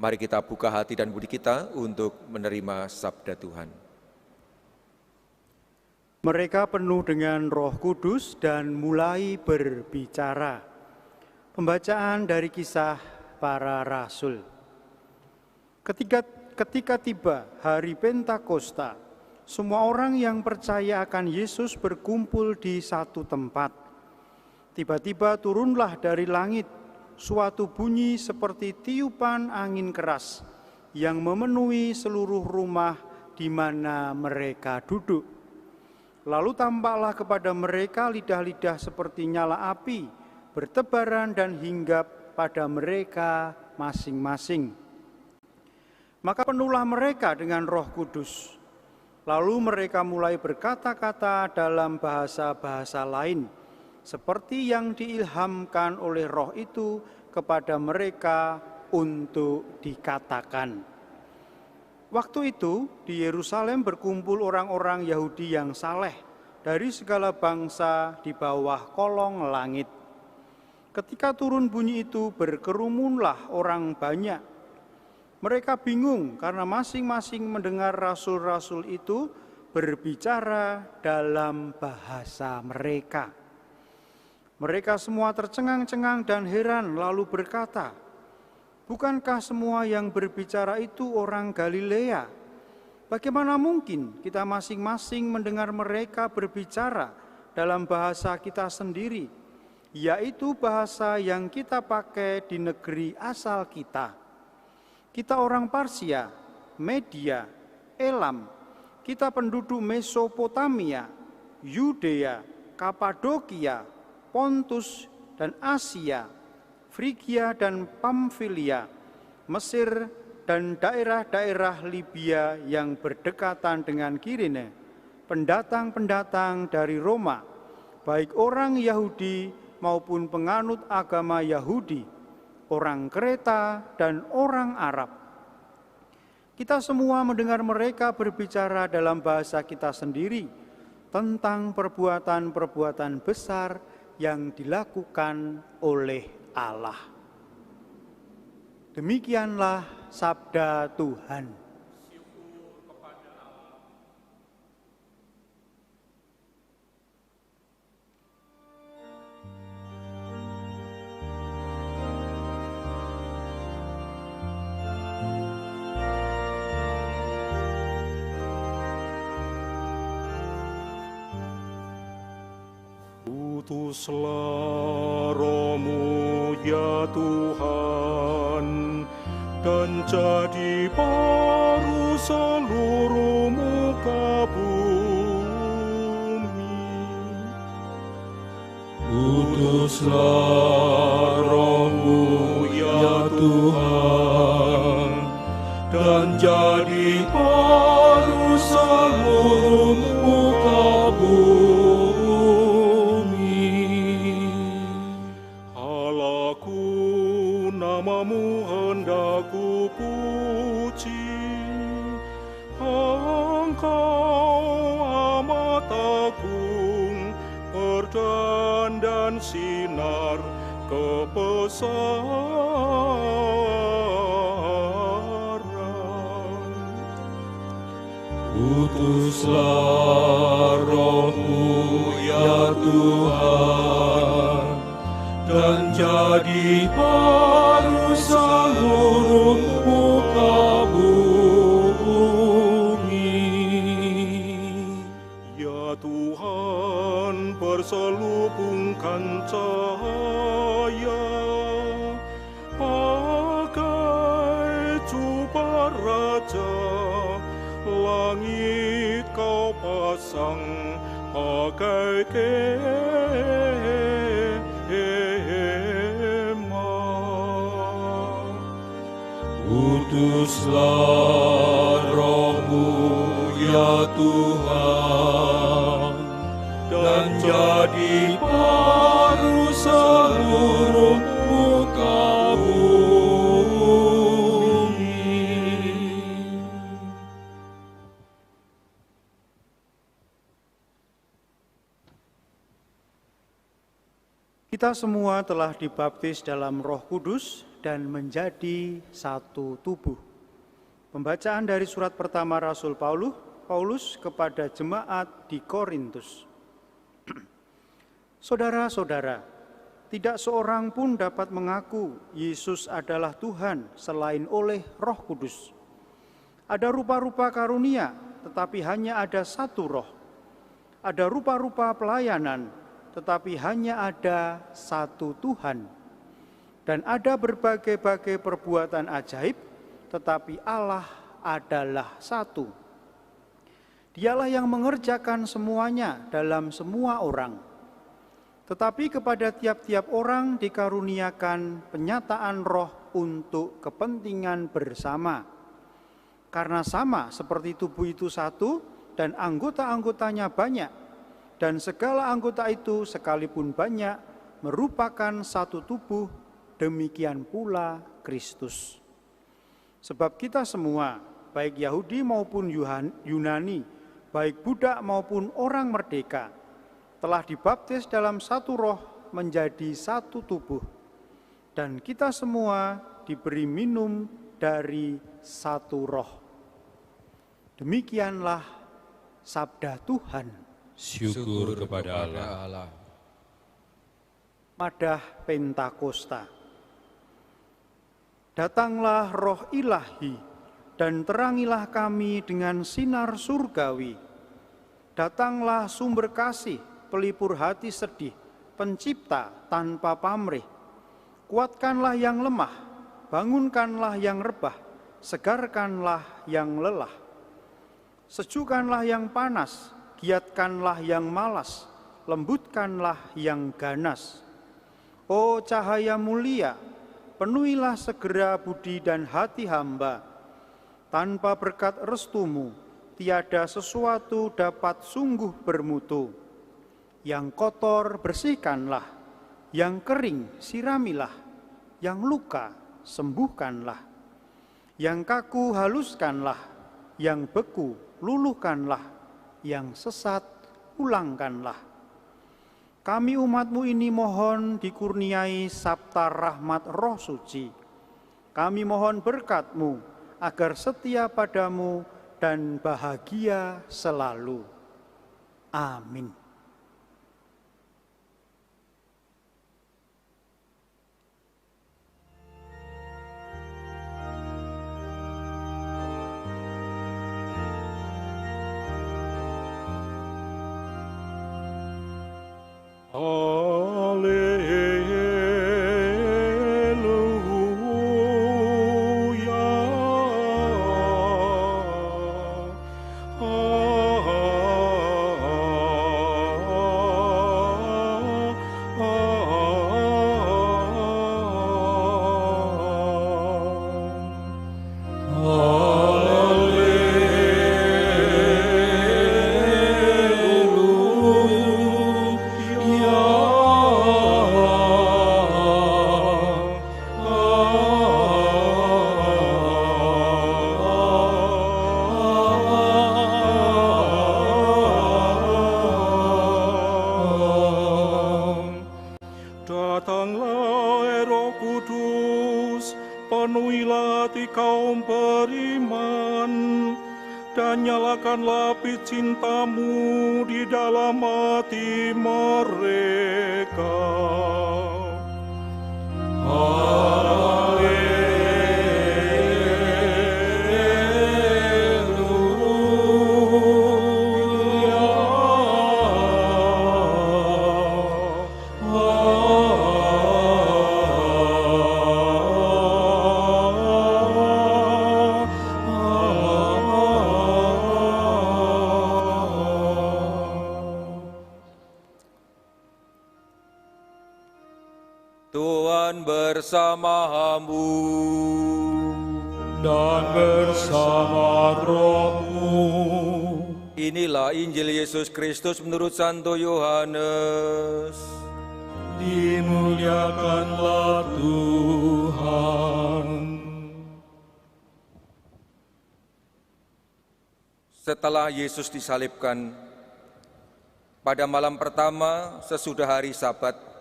Mari kita buka hati dan budi kita untuk menerima sabda Tuhan. Mereka penuh dengan Roh Kudus dan mulai berbicara. Pembacaan dari Kisah Para Rasul. Ketika tiba hari Pentakosta, semua orang yang percaya akan Yesus berkumpul di satu tempat. Tiba-tiba turunlah dari langit suatu bunyi seperti tiupan angin keras yang memenuhi seluruh rumah di mana mereka duduk. Lalu tampaklah kepada mereka lidah-lidah seperti nyala api, bertebaran dan hinggap pada mereka masing-masing. Maka penuhlah mereka dengan Roh Kudus. Lalu mereka mulai berkata-kata dalam bahasa-bahasa lain, seperti yang diilhamkan oleh Roh itu kepada mereka untuk dikatakan. Waktu itu di Yerusalem berkumpul orang-orang Yahudi yang saleh dari segala bangsa di bawah kolong langit. Ketika turun bunyi itu, berkerumunlah orang banyak. Mereka bingung karena masing-masing mendengar rasul-rasul itu berbicara dalam bahasa mereka. Mereka semua tercengang-cengang dan heran lalu berkata, "Bukankah semua yang berbicara itu orang Galilea? Bagaimana mungkin kita masing-masing mendengar mereka berbicara dalam bahasa kita sendiri, yaitu bahasa yang kita pakai di negeri asal kita? Kita orang Parsia, Media, Elam, kita penduduk Mesopotamia, Yudea, Kapadokia, Pontus dan Asia, Frigia dan Pamfilia, Mesir dan daerah-daerah Libya yang berdekatan dengan Kirene, pendatang-pendatang dari Roma, baik orang Yahudi maupun penganut agama Yahudi, orang Kreta dan orang Arab. Kita semua mendengar mereka berbicara dalam bahasa kita sendiri tentang perbuatan-perbuatan besar yang dilakukan oleh Allah." Demikianlah sabda Tuhan. Utuslah Roh-Mu ya Tuhan, dan jadi baru seluruh muka bumi. Utuslah Roh-Mu ya Tuhan, dan jadi baru seluruh muka bumi. Namamu hendak ku puji, Engkau amat agung, perdan dan sinar kebesaran. Utuslah Roh-Mu ya Tuhan, dan jadi baru seluruh muka bumi. Ya Tuhan, perselubungkan cahaya, pakai jubah raja, langit kau pasang pakai Utuslah Roh-Mu ya Tuhan, dan jadi baru seluruh muka bumi. Kita semua telah dibaptis dalam Roh Kudus dan menjadi satu tubuh. Pembacaan dari surat pertama Rasul Paulus kepada jemaat di Korintus. Saudara-saudara, tidak seorang pun dapat mengaku Yesus adalah Tuhan selain oleh Roh Kudus. Ada rupa-rupa karunia, tetapi hanya ada satu Roh. Ada rupa-rupa pelayanan, tetapi hanya ada satu Tuhan. Dan ada berbagai-bagai perbuatan ajaib, tetapi Allah adalah satu. Dialah yang mengerjakan semuanya dalam semua orang. Tetapi kepada tiap-tiap orang dikaruniakan penyataan Roh untuk kepentingan bersama. Karena sama seperti tubuh itu satu dan anggota-anggotanya banyak, dan segala anggota itu sekalipun banyak merupakan satu tubuh, demikian pula Kristus. Sebab kita semua, baik Yahudi maupun Yunani, baik budak maupun orang merdeka, telah dibaptis dalam satu Roh menjadi satu tubuh. Dan kita semua diberi minum dari satu Roh. Demikianlah sabda Tuhan. Syukur kepada Allah. Madah Pentakosta. Datanglah Roh Ilahi dan terangilah kami dengan sinar surgawi. Datanglah sumber kasih, pelipur hati sedih, pencipta tanpa pamrih. Kuatkanlah yang lemah, bangunkanlah yang rebah, segarkanlah yang lelah. Sejukkanlah yang panas, giatkanlah yang malas, lembutkanlah yang ganas. Oh cahaya mulia, penuhilah segera budi dan hati hamba. Tanpa berkat restumu, tiada sesuatu dapat sungguh bermutu. Yang kotor bersihkanlah, yang kering siramilah, yang luka sembuhkanlah. Yang kaku haluskanlah, yang beku luluhkanlah, yang sesat ulangkanlah. Kami umat-Mu ini mohon dikurniai sabta rahmat Roh Suci. Kami mohon berkat-Mu agar setia padamu dan bahagia selalu. Amin. Datanglah Roh Kudus, penuhilah hati kaum beriman, dan nyalakanlah api cinta-Mu di dalam hati mereka. Tuhan bersamamu dan bersama rohmu. Inilah Injil Yesus Kristus menurut Santo Yohanes. Dimuliakanlah Tuhan. Setelah Yesus disalibkan, pada malam pertama sesudah hari Sabat,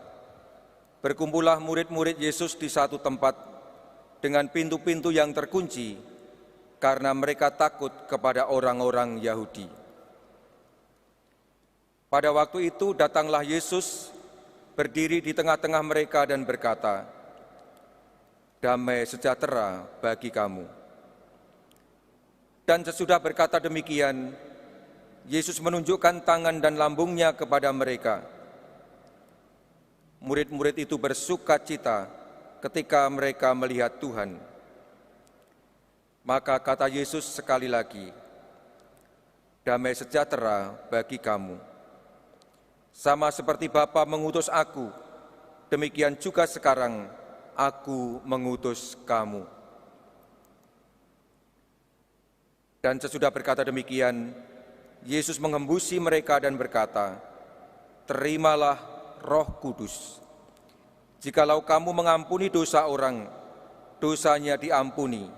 berkumpullah murid-murid Yesus di satu tempat dengan pintu-pintu yang terkunci karena mereka takut kepada orang-orang Yahudi. Pada waktu itu datanglah Yesus berdiri di tengah-tengah mereka dan berkata, "Damai sejahtera bagi kamu." Dan sesudah berkata demikian, Yesus menunjukkan tangan dan lambungnya kepada mereka. Murid-murid itu bersuka cita ketika mereka melihat Tuhan. Maka kata Yesus sekali lagi, "Damai sejahtera bagi kamu. Sama seperti Bapa mengutus aku, demikian juga sekarang aku mengutus kamu." Dan sesudah berkata demikian, Yesus mengembusi mereka dan berkata, "Terimalah Roh Kudus. Jikalau kamu mengampuni dosa orang, dosanya diampuni.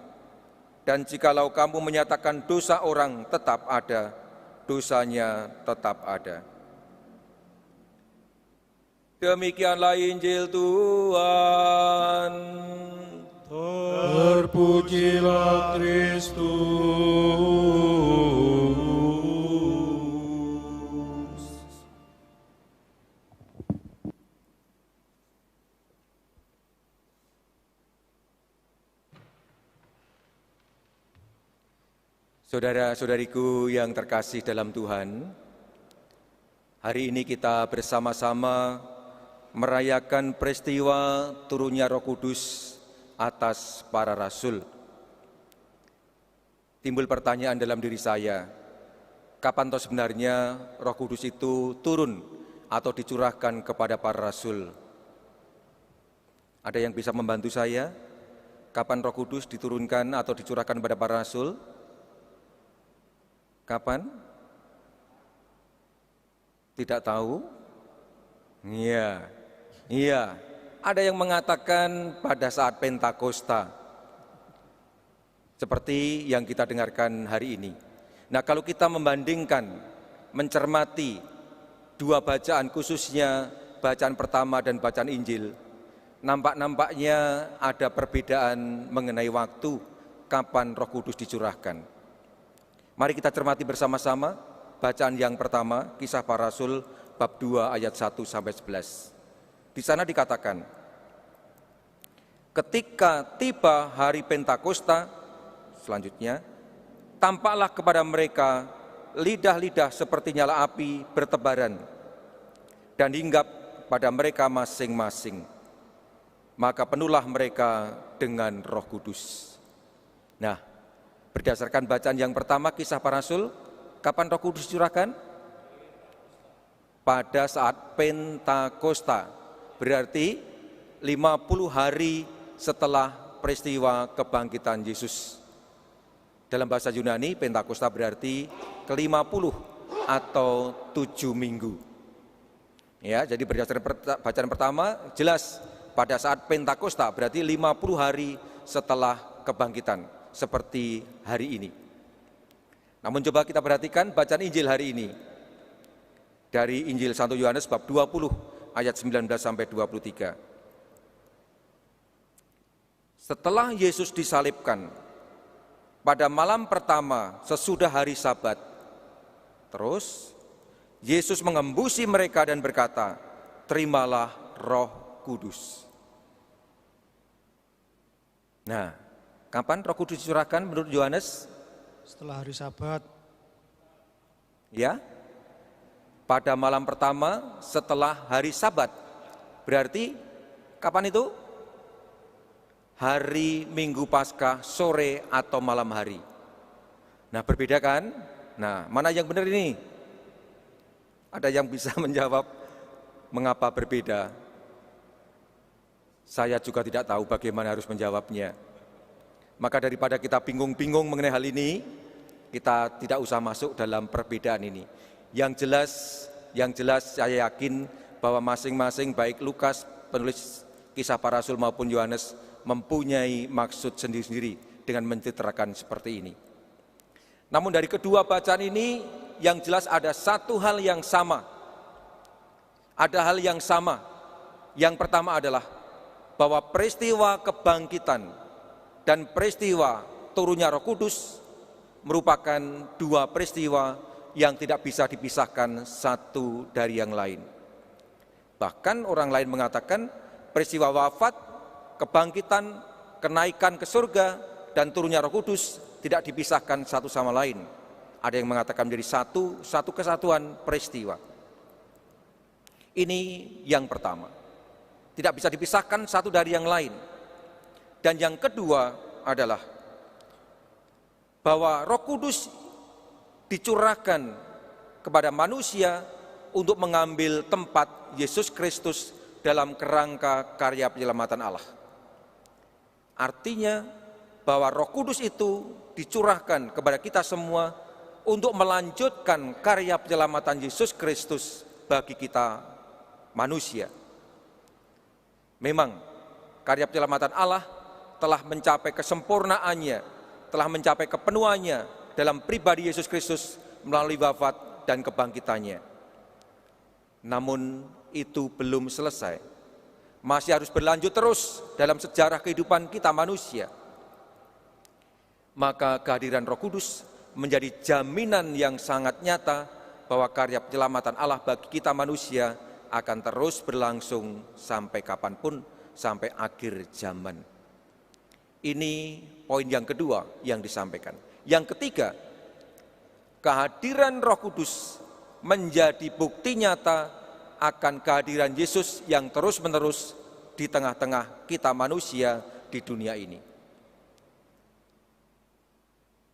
Dan jikalau kamu menyatakan dosa orang tetap ada, dosanya tetap ada." Demikianlah Injil Tuhan. Terpujilah Kristus. Saudara-saudariku yang terkasih dalam Tuhan, hari ini kita bersama-sama merayakan peristiwa turunnya Roh Kudus atas para rasul. Timbul pertanyaan dalam diri saya, kapan toh sebenarnya Roh Kudus itu turun atau dicurahkan kepada para rasul? Ada yang bisa membantu saya? Kapan Roh Kudus diturunkan atau dicurahkan kepada para rasul? Kapan? Tidak tahu? Iya. Ada yang mengatakan pada saat Pentakosta, seperti yang kita dengarkan hari ini. Nah, kalau kita membandingkan, mencermati dua bacaan, khususnya bacaan pertama dan bacaan Injil, nampaknya ada perbedaan mengenai waktu kapan Roh Kudus dicurahkan. Mari kita cermati bersama-sama bacaan yang pertama, Kisah Para Rasul bab 2 ayat 1 sampai 11. Di sana dikatakan, ketika tiba hari Pentakosta, selanjutnya, tampaklah kepada mereka lidah-lidah seperti nyala api bertebaran dan hinggap pada mereka masing-masing. Maka penuhlah mereka dengan Roh Kudus. Nah, berdasarkan bacaan yang pertama, Kisah Para Rasul, kapan Roh Kudus dicurahkan? Pada saat Pentakosta. Berarti 50 hari setelah peristiwa kebangkitan Yesus. Dalam bahasa Yunani, Pentakosta berarti ke-50 atau 7 minggu. Ya, jadi berdasarkan bacaan pertama, jelas pada saat Pentakosta berarti 50 hari setelah kebangkitan, seperti hari ini. Namun coba kita perhatikan bacaan Injil hari ini. Dari Injil Santo Yohanes bab 20 ayat 19 sampai 23. Setelah Yesus disalibkan pada malam pertama sesudah hari Sabat, terus Yesus mengembusi mereka dan berkata, "Terimalah Roh Kudus." Nah, kapan Roh Kudus dicurahkan menurut Yohanes? Setelah hari Sabat. Ya, pada malam pertama setelah hari Sabat. Berarti kapan itu? Hari Minggu Paskah, sore atau malam hari. Nah, berbeda kan? Nah, mana yang benar ini? Ada yang bisa menjawab mengapa berbeda? Saya juga tidak tahu bagaimana harus menjawabnya. Maka daripada kita bingung-bingung mengenai hal ini, kita tidak usah masuk dalam perbedaan ini. Yang jelas saya yakin bahwa masing-masing baik Lukas, penulis Kisah Para Rasul maupun Yohanes mempunyai maksud sendiri-sendiri dengan menceritakan seperti ini. Namun dari kedua bacaan ini yang jelas ada satu hal yang sama. Ada hal yang sama. Yang pertama adalah bahwa peristiwa kebangkitan dan peristiwa turunnya Roh Kudus merupakan dua peristiwa yang tidak bisa dipisahkan satu dari yang lain. Bahkan orang lain mengatakan peristiwa wafat, kebangkitan, kenaikan ke surga, dan turunnya Roh Kudus tidak dipisahkan satu sama lain. Ada yang mengatakan menjadi satu kesatuan peristiwa. Ini yang pertama. Tidak bisa dipisahkan satu dari yang lain. Dan yang kedua adalah bahwa Roh Kudus dicurahkan kepada manusia untuk mengambil tempat Yesus Kristus dalam kerangka karya penyelamatan Allah. Artinya bahwa Roh Kudus itu dicurahkan kepada kita semua untuk melanjutkan karya penyelamatan Yesus Kristus bagi kita manusia. Memang karya penyelamatan Allah telah mencapai kesempurnaannya, telah mencapai kepenuhannya dalam pribadi Yesus Kristus melalui wafat dan kebangkitannya. Namun itu belum selesai. Masih harus berlanjut terus dalam sejarah kehidupan kita manusia. Maka kehadiran Roh Kudus menjadi jaminan yang sangat nyata bahwa karya penyelamatan Allah bagi kita manusia akan terus berlangsung sampai kapanpun, sampai akhir zaman. Ini poin yang kedua yang disampaikan. Yang ketiga, kehadiran Roh Kudus menjadi bukti nyata akan kehadiran Yesus yang terus-menerus di tengah-tengah kita manusia di dunia ini.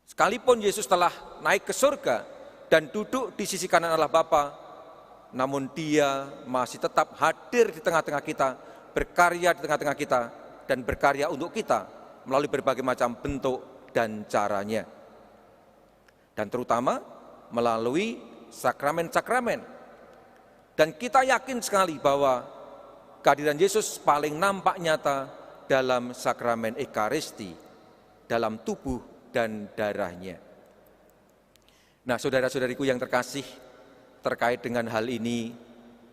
Sekalipun Yesus telah naik ke surga dan duduk di sisi kanan Allah Bapa, namun Dia masih tetap hadir di tengah-tengah kita, berkarya di tengah-tengah kita, dan berkarya untuk kita melalui berbagai macam bentuk dan caranya. Dan terutama melalui sakramen-sakramen. Dan kita yakin sekali bahwa kehadiran Yesus paling nampak nyata dalam sakramen Ekaristi, dalam tubuh dan darahnya. Nah, saudara-saudariku yang terkasih, terkait dengan hal ini,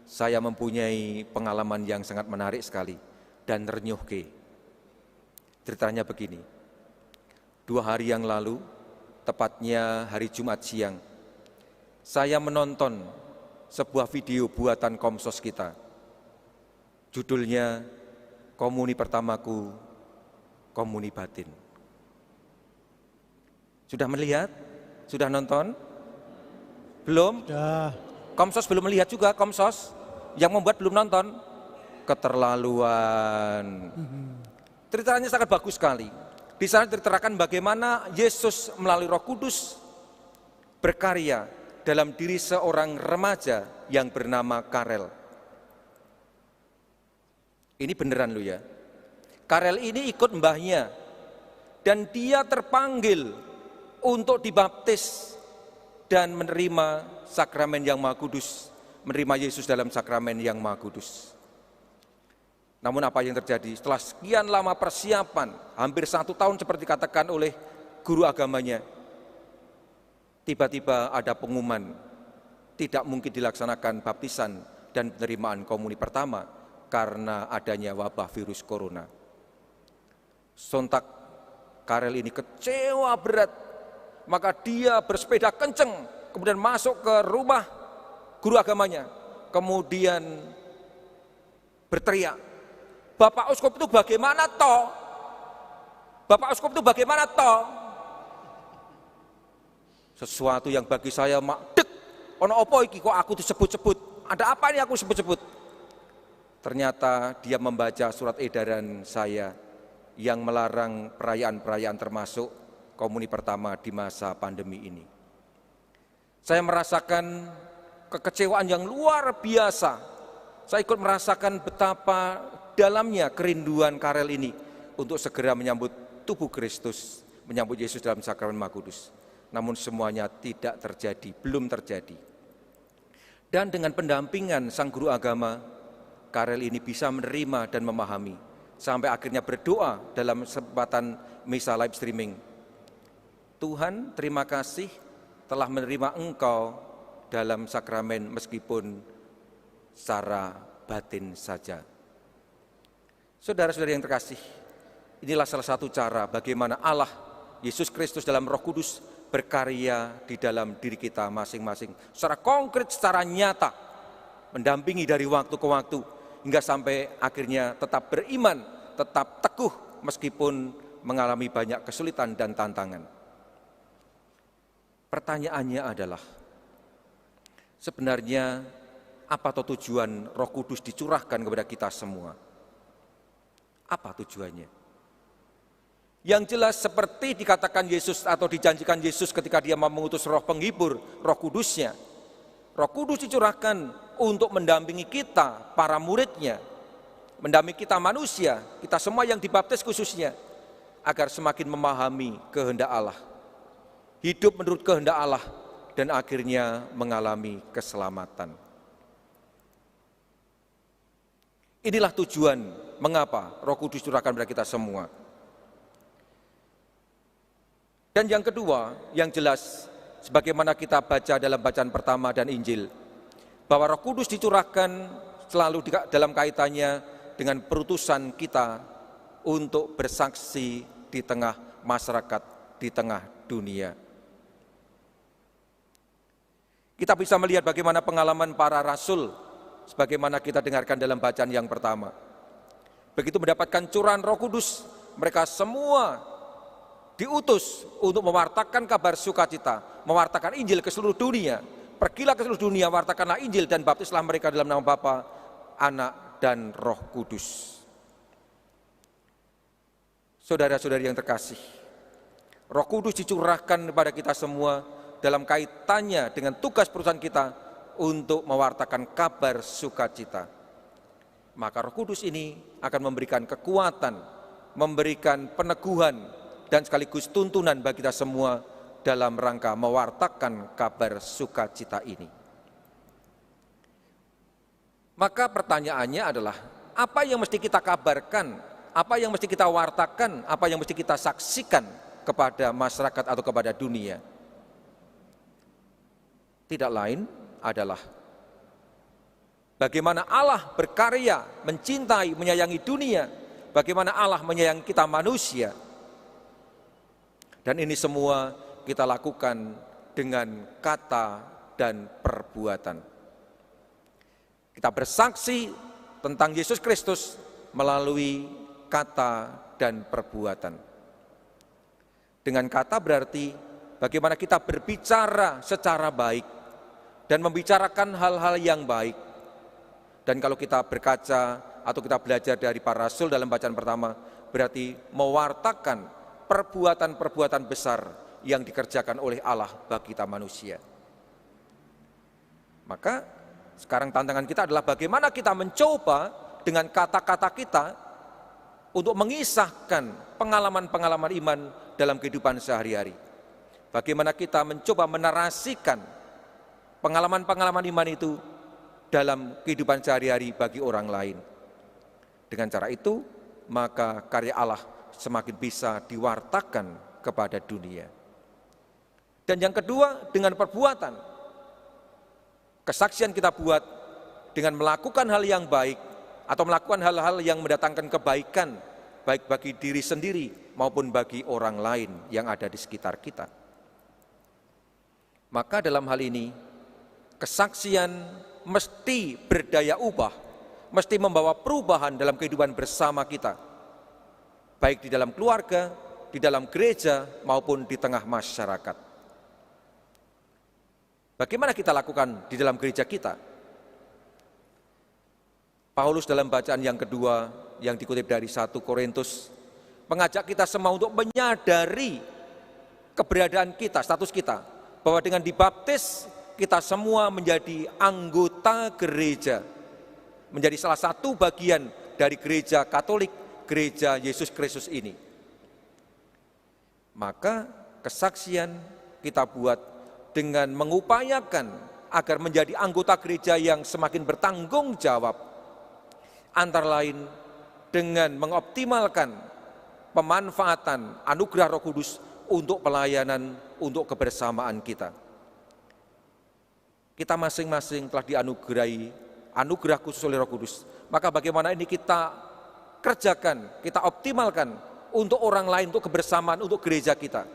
saya mempunyai pengalaman yang sangat menarik sekali dan renyuhke. Ceritanya begini, 2 hari yang lalu, tepatnya hari Jumat siang, saya menonton sebuah video buatan Komsos kita. Judulnya, Komuni Pertamaku, Komuni Batin. Sudah melihat? Sudah nonton? Belum? Sudah. Komsos belum melihat juga, Komsos? Yang membuat belum nonton? Keterlaluan. Ceritanya sangat bagus sekali. Di sana diterangkan bagaimana Yesus melalui Roh Kudus berkarya dalam diri seorang remaja yang bernama Karel. Ini beneran loh ya. Karel ini ikut mbahnya dan dia terpanggil untuk dibaptis dan menerima sakramen yang Maha Kudus, menerima Yesus dalam sakramen yang Maha Kudus. Namun apa yang terjadi? Setelah sekian lama persiapan, hampir 1 tahun seperti dikatakan oleh guru agamanya, tiba-tiba ada pengumuman, tidak mungkin dilaksanakan baptisan dan penerimaan komuni pertama karena adanya wabah virus corona. Sontak Karel ini kecewa berat, maka dia bersepeda kenceng, kemudian masuk ke rumah guru agamanya, kemudian berteriak, Bapak Uskup itu bagaimana toh? Bapak Uskup itu bagaimana toh? Sesuatu yang bagi saya makdek, ono opo iki kok aku disebut-sebut, ada apa ini aku sebut-sebut? Ternyata dia membaca surat edaran saya yang melarang perayaan-perayaan termasuk komuni pertama di masa pandemi ini. Saya merasakan kekecewaan yang luar biasa. Saya ikut merasakan betapa dalamnya kerinduan Karel ini untuk segera menyambut tubuh Kristus, menyambut Yesus dalam sakramen Maha Kudus. Namun semuanya tidak terjadi, belum terjadi. Dan dengan pendampingan sang guru agama, Karel ini bisa menerima dan memahami, sampai akhirnya berdoa dalam kesempatan misa live streaming. Tuhan, terima kasih telah menerima Engkau dalam sakramen meskipun secara batin saja. Saudara-saudara yang terkasih, Inilah salah satu cara bagaimana Allah, Yesus Kristus dalam Roh Kudus berkarya di dalam diri kita masing-masing. Secara konkret, secara nyata, mendampingi dari waktu ke waktu, hingga sampai akhirnya tetap beriman, tetap teguh meskipun mengalami banyak kesulitan dan tantangan. Pertanyaannya adalah, sebenarnya apa tujuan Roh Kudus dicurahkan kepada kita semua? Apa tujuannya? Yang jelas seperti dikatakan Yesus atau dijanjikan Yesus ketika dia mengutus Roh Penghibur, Roh Kudusnya. Roh Kudus dicurahkan untuk mendampingi kita, para muridnya, mendampingi kita manusia, kita semua yang dibaptis khususnya, agar semakin memahami kehendak Allah, hidup menurut kehendak Allah, dan akhirnya mengalami keselamatan. Inilah tujuan mengapa Roh Kudus dicurahkan kepada kita semua. Dan yang kedua, yang jelas, sebagaimana kita baca dalam bacaan pertama dan Injil, bahwa Roh Kudus dicurahkan selalu dalam kaitannya dengan perutusan kita untuk bersaksi di tengah masyarakat, di tengah dunia. Kita bisa melihat bagaimana pengalaman para rasul, sebagaimana kita dengarkan dalam bacaan yang pertama. Begitu mendapatkan curahan Roh Kudus, mereka semua diutus untuk mewartakan kabar sukacita, mewartakan Injil ke seluruh dunia. Pergilah ke seluruh dunia, wartakanlah Injil dan baptislah mereka dalam nama Bapa, Anak, dan Roh Kudus. Saudara-saudari yang terkasih, Roh Kudus dicurahkan kepada kita semua dalam kaitannya dengan tugas perusahaan kita untuk mewartakan kabar sukacita. Maka Roh Kudus ini akan memberikan kekuatan, memberikan peneguhan, dan sekaligus tuntunan bagi kita semua dalam rangka mewartakan kabar sukacita ini. Maka pertanyaannya adalah, apa yang mesti kita kabarkan, apa yang mesti kita wartakan, apa yang mesti kita saksikan kepada masyarakat atau kepada dunia? Tidak lain adalah bagaimana Allah berkarya, mencintai, menyayangi dunia, bagaimana Allah menyayangi kita manusia. Dan ini semua kita lakukan dengan kata dan perbuatan. Kita bersaksi tentang Yesus Kristus melalui kata dan perbuatan. Dengan kata berarti bagaimana kita berbicara secara baik dan membicarakan hal-hal yang baik. Dan kalau kita berkaca atau kita belajar dari para rasul dalam bacaan pertama, berarti mewartakan perbuatan-perbuatan besar yang dikerjakan oleh Allah bagi kita manusia. Maka sekarang tantangan kita adalah bagaimana kita mencoba dengan kata-kata kita untuk mengisahkan pengalaman-pengalaman iman dalam kehidupan sehari-hari. Bagaimana kita mencoba menarasikan pengalaman-pengalaman iman itu dalam kehidupan sehari-hari bagi orang lain. Dengan cara itu, maka karya Allah semakin bisa diwartakan kepada dunia. Dan yang kedua, dengan perbuatan. Kesaksian kita buat dengan melakukan hal yang baik atau melakukan hal-hal yang mendatangkan kebaikan, baik bagi diri sendiri maupun bagi orang lain yang ada di sekitar kita. Maka dalam hal ini, kesaksian mesti berdaya ubah, mesti membawa perubahan dalam kehidupan bersama kita, baik di dalam keluarga, di dalam gereja, maupun di tengah masyarakat. Bagaimana kita lakukan di dalam gereja kita? Paulus dalam bacaan yang kedua yang dikutip dari 1 Korintus mengajak kita semua untuk menyadari keberadaan kita, status kita, bahwa dengan dibaptis kita semua menjadi anggota gereja, menjadi salah satu bagian dari gereja Katolik, gereja Yesus Kristus ini. Maka kesaksian kita buat dengan mengupayakan agar menjadi anggota gereja yang semakin bertanggung jawab, antara lain dengan mengoptimalkan pemanfaatan anugerah Roh Kudus untuk pelayanan, untuk kebersamaan kita. Kita masing-masing telah dianugerahi anugerah khusus oleh Roh Kudus. Maka bagaimana ini kita kerjakan, kita optimalkan untuk orang lain, untuk kebersamaan, untuk gereja kita.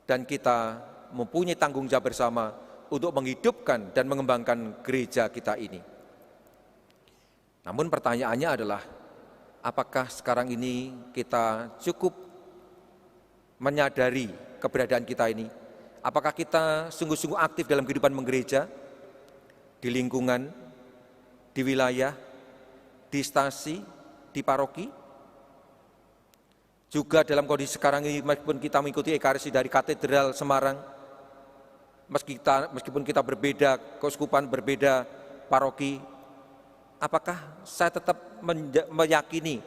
Dan kita mempunyai tanggung jawab bersama untuk menghidupkan dan mengembangkan gereja kita ini. Namun pertanyaannya adalah, apakah sekarang ini kita cukup menyadari keberadaan kita ini? Apakah kita sungguh-sungguh aktif dalam kehidupan menggereja, di lingkungan, di wilayah, di stasi, di paroki? Juga dalam kondisi sekarang ini, meskipun kita mengikuti Ekaristi dari Katedral Semarang, meskipun kita berbeda keuskupan, berbeda paroki, apakah saya tetap meyakini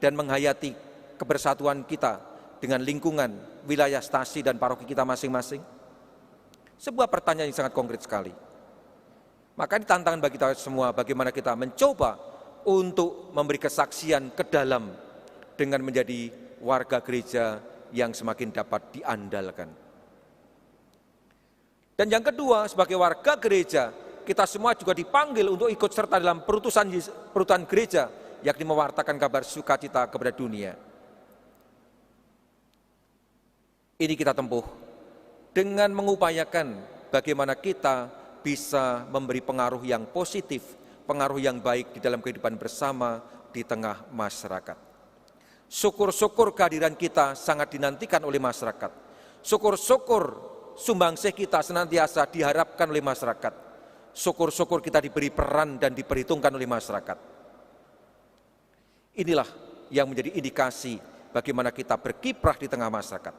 dan menghayati kebersatuan kita dengan lingkungan, wilayah, stasi, dan paroki kita masing-masing? Sebuah pertanyaan yang sangat konkret sekali. Maka ini tantangan bagi kita semua, bagaimana kita mencoba untuk memberi kesaksian ke dalam dengan menjadi warga gereja yang semakin dapat diandalkan. Dan yang kedua, sebagai warga gereja, kita semua juga dipanggil untuk ikut serta dalam perutusan gereja, yakni mewartakan kabar sukacita kepada dunia. Ini kita tempuh dengan mengupayakan bagaimana kita bisa memberi pengaruh yang positif, pengaruh yang baik di dalam kehidupan bersama di tengah masyarakat. Syukur-syukur kehadiran kita sangat dinantikan oleh masyarakat. Syukur-syukur sumbangsih kita senantiasa diharapkan oleh masyarakat. Syukur-syukur kita diberi peran dan diperhitungkan oleh masyarakat. Inilah yang menjadi indikasi bagaimana kita berkiprah di tengah masyarakat.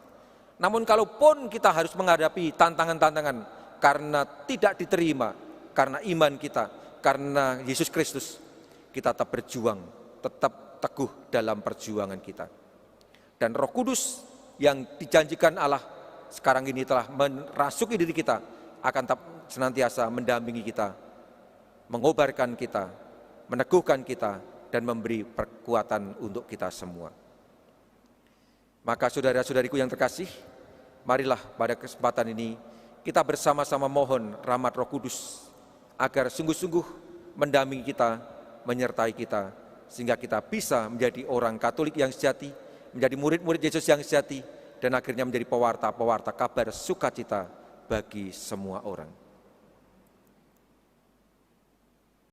Namun kalaupun kita harus menghadapi tantangan-tantangan karena tidak diterima, karena iman kita, karena Yesus Kristus, kita tetap berjuang, tetap teguh dalam perjuangan kita. Dan Roh Kudus yang dijanjikan Allah sekarang ini telah merasuki diri kita, akan tetap senantiasa mendampingi kita, mengobarkan kita, meneguhkan kita, dan memberi kekuatan untuk kita semua. Maka saudara-saudariku yang terkasih, marilah pada kesempatan ini kita bersama-sama mohon rahmat Roh Kudus agar sungguh-sungguh mendampingi kita, menyertai kita, sehingga kita bisa menjadi orang Katolik yang sejati, menjadi murid-murid Yesus yang sejati, dan akhirnya menjadi pewarta-pewarta kabar sukacita bagi semua orang.